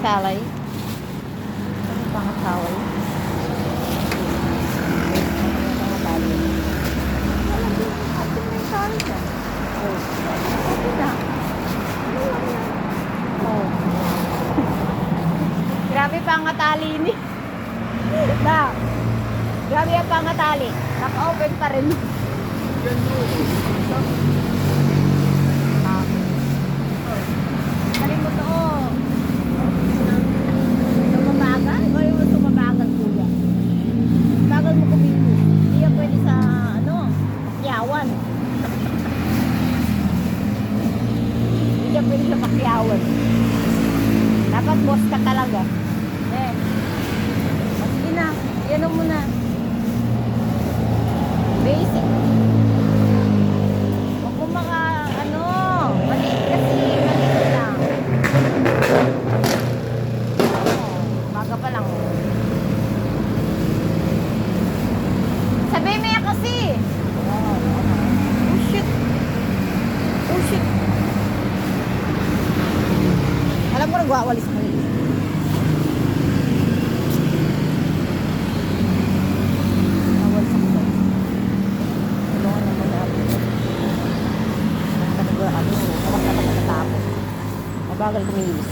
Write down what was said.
salay. Ano pang salay? Grabe pangatali ni. Na. Grabe ang pangatali. Naka-open pa rin. Galing mo to. Sumabagal? O yung sumabagal kuya? Bagal mo kumilos. Hindi yan pwede sa ano, pakyawan. Hindi yan pwede sa pakyawan. Dapat boss ka talaga. Eh. Sige na. Yan mo na. Basic. Huwag mo mga ano. Maliit kasi. Maliit lang. Baga pa lang. Sabi mo yan kasi. Oh shit. Oh shit. Alam mo nagwawalis mo yun. Nawalis ako ba? Tulungan naman natin. Ano, kawas na pagkatapos. Mabagal kumilis.